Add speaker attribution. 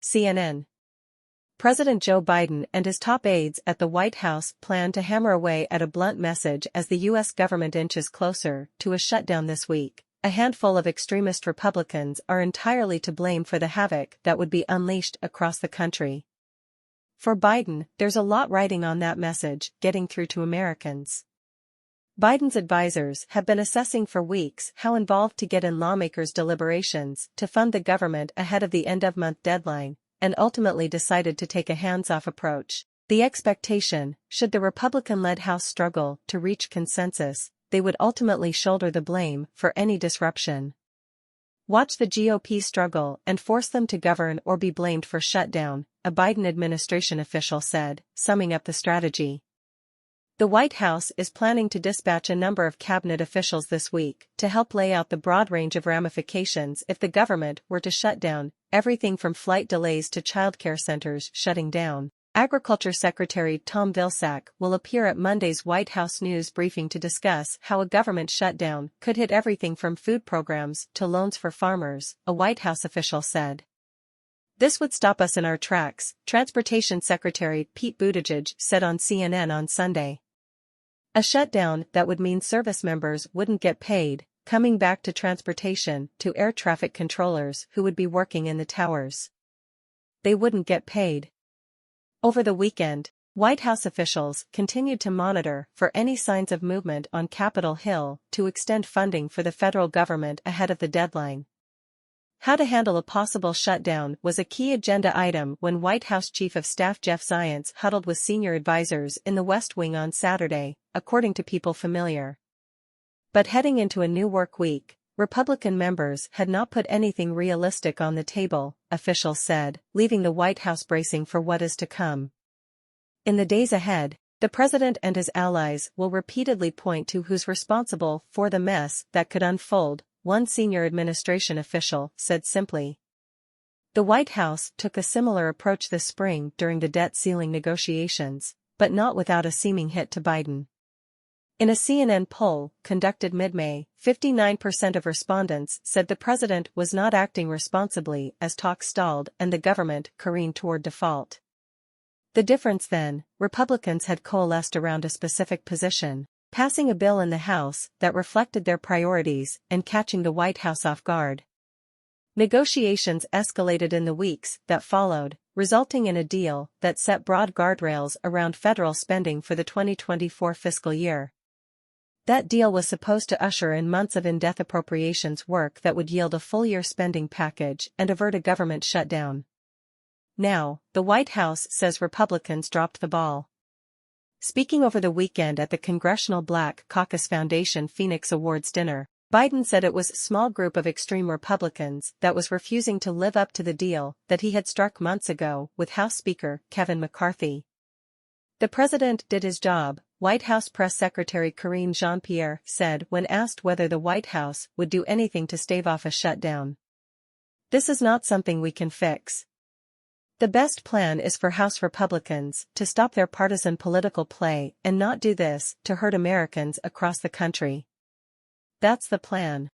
Speaker 1: CNN. President Joe Biden and his top aides at the White House plan to hammer away at a blunt message as the U.S. government inches closer to a shutdown this week. A handful of extremist Republicans are entirely to blame for the havoc that would be unleashed across the country. For Biden, there's a lot riding on that message getting through to Americans. Biden's advisors have been assessing for weeks how involved to get in lawmakers' deliberations to fund the government ahead of the end-of-month deadline, and ultimately decided to take a hands-off approach. The expectation, should the Republican-led House struggle to reach consensus, they would ultimately shoulder the blame for any disruption. Watch the GOP struggle and force them to govern or be blamed for shutdown, a Biden administration official said, summing up the strategy. The White House is planning to dispatch a number of cabinet officials this week to help lay out the broad range of ramifications if the government were to shut down, everything from flight delays to childcare centers shutting down. Agriculture Secretary Tom Vilsack will appear at Monday's White House news briefing to discuss how a government shutdown could hit everything from food programs to loans for farmers, a White House official said. This would stop us in our tracks, Transportation Secretary Pete Buttigieg said on CNN on Sunday. A shutdown that would mean service members wouldn't get paid, coming back to transportation, to air traffic controllers who would be working in the towers. They wouldn't get paid. Over the weekend, White House officials continued to monitor for any signs of movement on Capitol Hill to extend funding for the federal government ahead of the deadline. How to handle a possible shutdown was a key agenda item when White House Chief of Staff Jeff Zients huddled with senior advisors in the West Wing on Saturday, according to people familiar. But heading into a new work week, Republican members had not put anything realistic on the table, officials said, leaving the White House bracing for what is to come. In the days ahead, the president and his allies will repeatedly point to who's responsible for the mess that could unfold, one senior administration official said simply. The White House took a similar approach this spring during the debt ceiling negotiations, but not without a seeming hit to Biden. In a CNN poll conducted mid-May, 59% of respondents said the president was not acting responsibly as talks stalled and the government careened toward default. The difference then, Republicans had coalesced around a specific position, passing a bill in the House that reflected their priorities and catching the White House off guard. Negotiations escalated in the weeks that followed, resulting in a deal that set broad guardrails around federal spending for the 2024 fiscal year. That deal was supposed to usher in months of in-depth appropriations work that would yield a full-year spending package and avert a government shutdown. Now, the White House says Republicans dropped the ball. Speaking over the weekend at the Congressional Black Caucus Foundation Phoenix Awards dinner, Biden said it was a small group of extreme Republicans that was refusing to live up to the deal that he had struck months ago with House Speaker Kevin McCarthy. The president did his job, White House Press Secretary Karine Jean-Pierre said when asked whether the White House would do anything to stave off a shutdown. This is not something we can fix. The best plan is for House Republicans to stop their partisan political play and not do this to hurt Americans across the country. That's the plan.